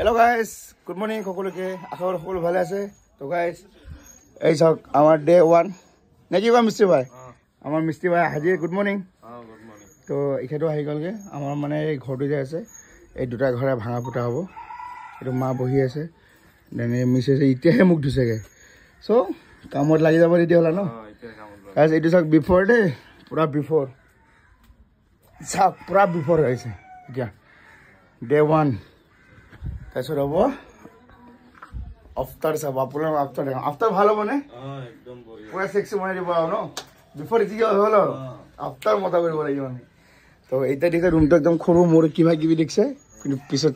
Hello guys, good morning সকলোকে আশা কৰো সকলো ভালে আছে তো গাইস এই সক আমাৰ ডে 1 নেকি বা মিষ্টি ভাই আমাৰ মিষ্টি ভাই হাজি গুড মৰ্নিং গুড মৰ্নিং তো এখেতো আহি গলগে আমাৰ মানে এই ঘৰটো যে আছে এই দুটা ঘৰে ভাঙা ফুটা হ'ব এটো মা বহি আছে দেনে মিছেস ইতিয়াহে মুখ ধুছেগে সো কামত লাগি যাব দি হলা ন গাইস এটো সক বিফৰ ডে পুৰা বিফৰ সব পুৰা বিফৰ হৈছে এতিয়া ডে 1 তাইছো ৰব আফটাৰ সব আপনাৰ আফটাৰ ভালো মানে একদম বঢ়িয়া পুৰা সেক্সি মানে দিব ন বিফোৰ ইজি হলো আফটাৰ মতা কৰিব লাগিব আমি তো এইটা দেখে ৰুমটা একদম খৰু মোর কিবা কিবি দেখছে কিন্তু পিছত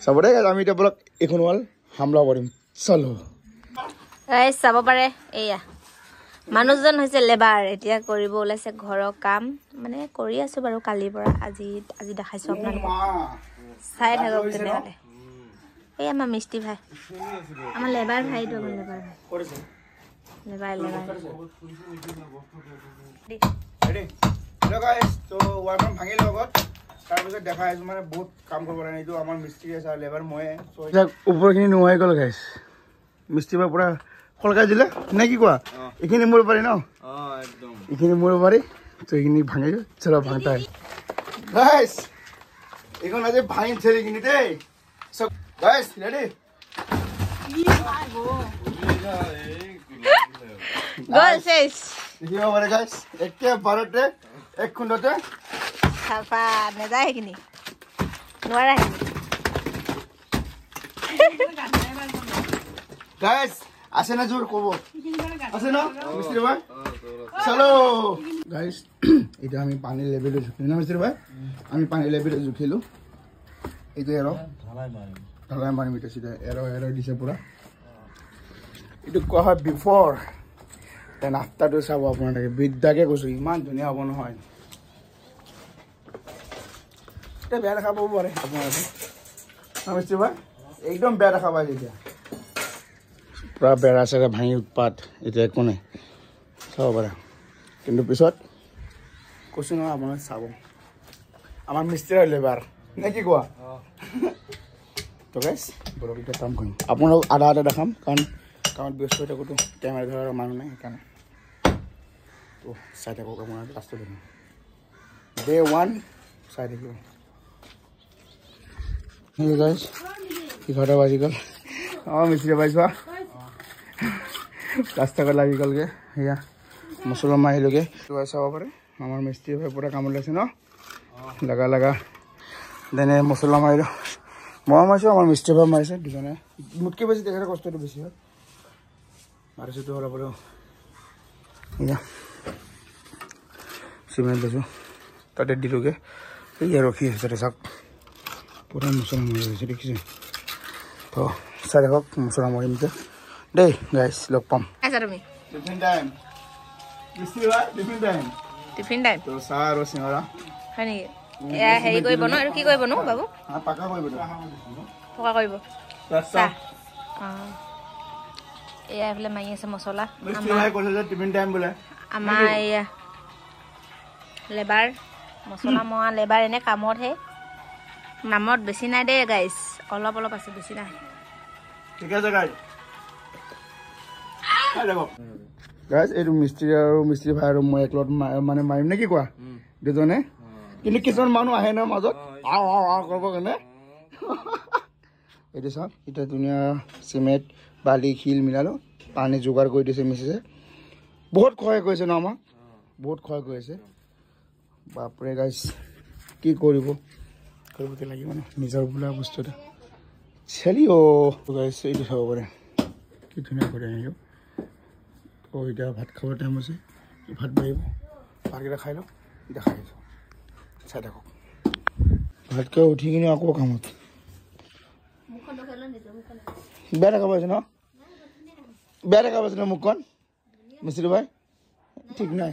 চাব দে আমি এটা ব্লক এখন ওয়াল হামলা কৰিম চলো গাইস চাব পাৰে এয়া মানুহজন হৈছে লেবাৰ এতিয়া কৰিব ওলাইছে ঘৰৰ কাম মানে কৰি আছো বাৰু কালিৰ পৰা আজি দেখাইছো আপোনালোকক চাই থাকক তেনেহলে এই আমাৰ মিষ্টি ভাই আমাৰ লেবাৰ ভাইটো আমাৰ লেবাৰ ভাই কৰিছে লেবাৰ ৰেডি হেল্ল গাইস তো ওয়াৰ্কম ভাঙি লগত তাৰ পিছত দেখাই আছো মানে বহুত কাম কৰিব লাগে এইটো আমাৰ মিস্ত্ৰী আছে লেবাৰ মই সো উপৰখিনি নোহাই গল গাইস মিস্ত্ৰী বা পুৰা খলকাই দিলে নে কি কোৱা এখিনি মোৰ পাৰি ন একদম এখিনি মোৰ পাৰি তো এখিনি ভাঙি চলো ভাঙতা গাইস এখন আজি ভাঙি ছেলি কিনি দেই সব গাইস রেডি গল শেষ দেখিব পাৰে গাইস একে বাৰতে এক খুন্দতে চাফা নেযায় সেইখিনি নোৱাৰা গাইস আছে না জোর কব আছে না মিস্ত্রি ভাই চলো গাইস এটা আমি পানি লেভেলে জুখিলো না মিস্ত্রি ভাই আমি পানি লেভেলে জুখিলো এইটো এৰো ঢালাই মাৰি মিটা সিধা এৰো দিছে পুৰা এইটো কোৱা হয় বিফৰ দেন আফটাৰটো চাব আপোনালোকে বিদ্যাকে কৈছো ইমান ধুনীয়া হ'ব নহয় এটা বেয়া দেখা পাব পাৰে আপোনালোকে মিস্ত্ৰি ভাই একদম বেয়া দেখা পাই এতিয়া পুৰা বেৰা চেৰা ভাঙি উৎপাত এতিয়া একো নাই চাব পাৰে কিন্তু পিছত কৈছো নহয় আপোনালোকে চাব আমাৰ মিস্ত্ৰী লেবাৰ নে কি কোৱা তো গাইস বলক এটা কাম কৰিম আপোনালোক আধা দেখাম কাৰণ কামত ব্যস্ত হৈ থাকোঁতো কেমেৰা ধৰাৰ মানুহ নাই সেইকাৰণে তো চাই থাকক আপোনাৰ লাষ্টত দেখিম ডে 1 চাই থাকিব হেল্ল গাইস 11টা বাজি গ'ল মিস্ত্ৰী ভাই চোৱা ৰাস্তা লাগি গলগে সেয়া মছলা মাৰিলোগে চাব পাৰে আমাৰ মিস্ত্ৰী ভাই পুৰা কামত লাগিছে ন লাগা দেনে মছলা মাৰিলো মই মাৰিছো আমাৰ মিস্ত্ৰী ভাই মাৰিছে দুজনে মোতকে বেছি তেখেতৰ কষ্টটো বেছি হয় মাৰিছোতো অলপ অলপ এয়া চিমেণ্ট লৈছো তাতে দিলোগে এয়া ৰখি আছে তাতে চাওক পুৰা মছলা মাৰি আছে দেখিছে তো চাই থাকক মছলা মাৰিম যে দেই গাইস লগ পাম আছা তুমি টিফিন টাইম মিস্ত্ৰী ভাই টিফিন টাইম তো চাহ আৰু সিঙৰা হয় নেকি এয়া হেৰি কৰিব ন আৰু কি কৰিব ন বাবু পাকা কৰিব পকা কৰিব চাহ এয়া এইফালে মাৰি আছে মছলা মিস্ত্ৰী ভাই কৈছে যে টিফিন টাইম বোলে আমাৰ এয়া লেবাৰ মছলা মৰা লেবাৰ এনে কামতহে নামত বেছি নাই দেই গাইছ অলপ আছে বেছি নাই ঠিক আছে গাইছ এইটো মিস্ত্ৰী ভাই আৰু মই একলত মানে মাৰিম নে কি কোৱা দুজনে কিন্তু কিছুমান মানুহ আহে ন মাজত কৰিব কাৰণে এইটো চাওক এতিয়া ধুনীয়া চিমেণ্ট বালি শিল মিলালো পানী যোগাৰ কৰি দিছে মিচিছে বহুত সহায় কৰিছে ন আমাক বহুত সহায় কৰিছে বাপৰে গাইছ কি কৰিবতো লাগিব ন নিজৰ বোলা বস্তু এটা চেলি গাইছ এইটো চাব পাৰে কি ধুনীয়া কৰি আহিব এতিয়া ভাত খাব টাইম হৈছে ভাত বাঢ়িব ভাতকেইটা খাই লওঁ এতিয়া খাই আছোঁ চাই থাকক ভাতকৈ উঠি কিনে আকৌ কামত বেয়া দেখা পাইছে ন বেয়া দেখা পাইছে ন মুখখন মিস্ত্ৰী ভাই ঠিক নাই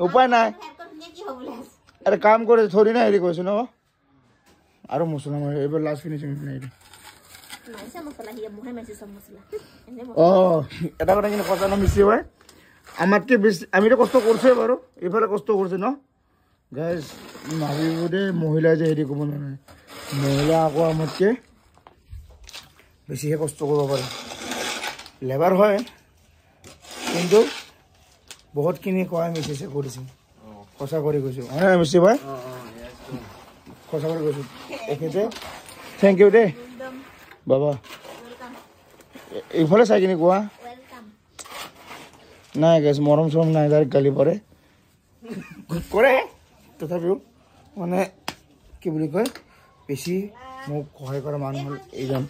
উপায় নাই এটা কাম কৰে থৰি না হেৰি কৈছো ন আৰু মছলা মাৰি এইবাৰ লাষ্ট ফিনিচিং নাই এটা কথা কিন্তু কথা ন মিস্ত্ৰী ভাই আমাতকে বেছি আমিতো কষ্ট কৰছে বাৰু এইফালে কষ্ট কৰছে ন গাইজ ভাবিব দে মহিলা যে হেৰি ক'ব নোৱাৰে মহিলা আকৌ আমাতকৈ বেছিহে কষ্ট কৰিব পাৰে লেবাৰ হয় কিন্তু বহুতখিনি সহায় মিচিছে কৰিছে সঁচা কৰি কৈছোঁ হয় নাই মিচি ভাই সঁচা কৰি কৈছোঁ এখেতে থেংক ইউ দেই বাবা এইফালে চাই কিনি কোৱা নাই গেছ মৰম চৰম নাই তাৰ গালি পাৰে কৰে তথাপিও মানে কি বুলি কয় বেছি মোক সহায় কৰা মানুহ হ'ল এইজন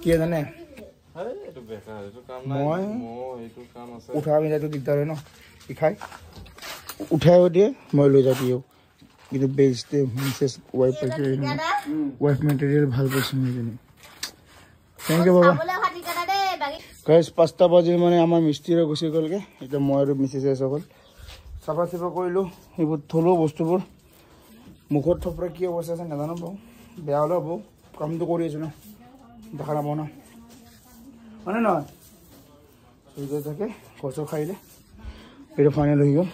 কি জানে মই উঠা মিলাটো দিগদাৰ হয় ন খাই উঠাইও দিয়ে মই লৈ যাওঁ দিওঁ কিন্তু বেজতে মিছেছ ৱাইফ মেটেৰিয়েল ভাল পাইছোঁ সেইজনী থেংক ইউ বাবা গাইজ 5টা বাজি মানে আমাৰ মিস্ত্ৰীৰে গুচি গ'লগৈ এতিয়া মই আৰু মিছেছে সকল চাফা চাফা কৰিলোঁ সেইবোৰ থলোঁ বস্তুবোৰ মুখত থপৰা কি অৱস্থা আছে নাজানো বাৰু বেয়া হ'লেও হ'ব কামটো কৰি আছোঁ ন দেখা নাপাওঁ ন মানে নহয় চুইতে থাকে খৰচ খাইলে এইটো ফাইনেল হৈ গ'ল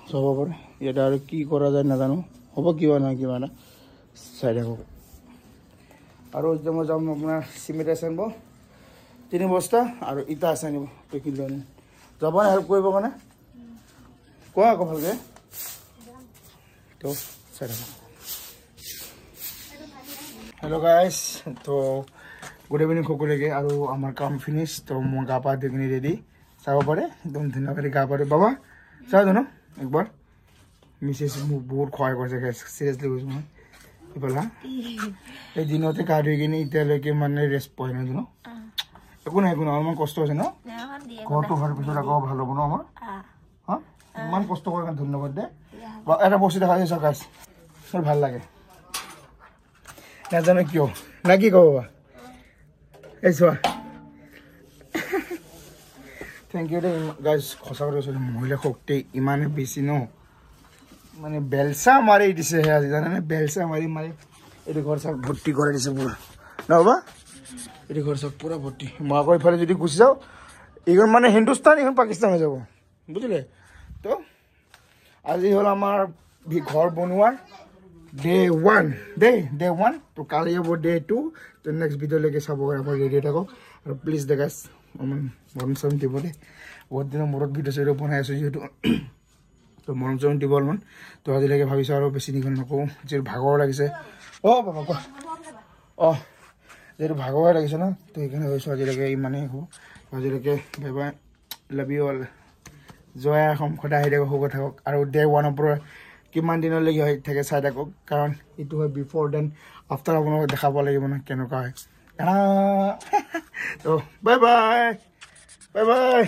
চাব পাৰে ইয়াতে আৰু কি কৰা যায় নাজানো হ'ব কিবা নহয় কিবা নাই চাই থাকক আৰু এতিয়া মই যাম আপোনাৰ চিমেণ্ট আছে আনিব 3 বস্তা আৰু ইটা আছে আনিব পেকিং লৈ আনিম যাব নে হেল্প কৰিব কাৰণে কোৱা আকৌ ভালকৈ তো চাই থাকক হেল্ল' গাইজ তো গুড ইভিনিং সকলোকে আৰু আমাৰ কাম ফিনিছ তো মই গা পা ধুই কিনি ৰেডি চাব পাৰে একদম ধুনীয়াকৈ গা পা বাবা চাওঁ জানো একবাৰ মিছেছ মোক বহুত সহায় কৰিছে গাইজ চিৰিয়াছলি কৈছোঁ মই এইফালে হা এই দিনতে গা ধুই কিনি এতিয়ালৈকে মানে ৰেষ্ট পোৱাই নাই জানো একো নাই অলপমান কষ্ট হৈছে ন ঘৰটো হোৱাৰ পিছত আকৌ ভাল হ'ব ন আমাৰ হা ইমান কষ্ট কৰাৰ কাৰণে ধন্যবাদ দে এটা বস্তু দেখা যায় চাওক গাইজ মোৰ ভাল লাগে নাজানো কিয় না কি ক'ব বা এই চোৱা থেংক ইউ দেই গাইজ সঁচা কথা কৈছোঁ মহিলা শক্তি ইমানে বেছি ন মানে বেলচা মাৰি দিছে আজি জানানে বেলচা মাৰি মাৰি এইটো ঘৰ চাওক ভৰ্তি কৰাই দিছে পুৰা নহ'বা এইটো ঘৰ চাওক পুৰা ভৰ্তি মই আকৌ ইফালে যদি গুচি যাওঁ এইখন মানে হিন্দুস্তান এইখন পাকিস্তান হৈ যাব বুজিলে তো আজি হ'ল আমাৰ ঘৰ বনোৱাৰ ডে 1 তো কালি হ'ব ডে 2 তো নেক্সট ভিডিঅ'লৈকে চাব কাৰণে মই ৰেডি থাকক আৰু প্লিজ দে গাইজ অকণমান মৰম চৰম দিব দেই বহুত দিনৰ মূৰত ভিডিঅ' চিডিঅ' বনাই আছোঁ যিহেতু তো মৰম চৰম দিব অলপমান তো আজিলৈকে ভাবিছোঁ আৰু বেছি দীঘল নকওঁ যিহেতু ভাগৰ লাগিছে অঁ বাবা কোৱা অঁ যিহেতু ভাগৰ লাগিছে ন তো সেইকাৰণে ভাবিছোঁ আজিলৈকে ইমানেই হ'ব আজিলৈকে bye bye love you all জয় অসম সদায় আহি থাকক সুখ থাকক আৰু ডে 1ৰ পৰা কিমান দিনলৈকে হৈ থাকে চাই থাকক কাৰণ এইটো হয় বিফৰ দেন আফটাৰ আপোনালোকক দেখাব লাগিব ন কেনেকুৱা হয় তো বাই বাই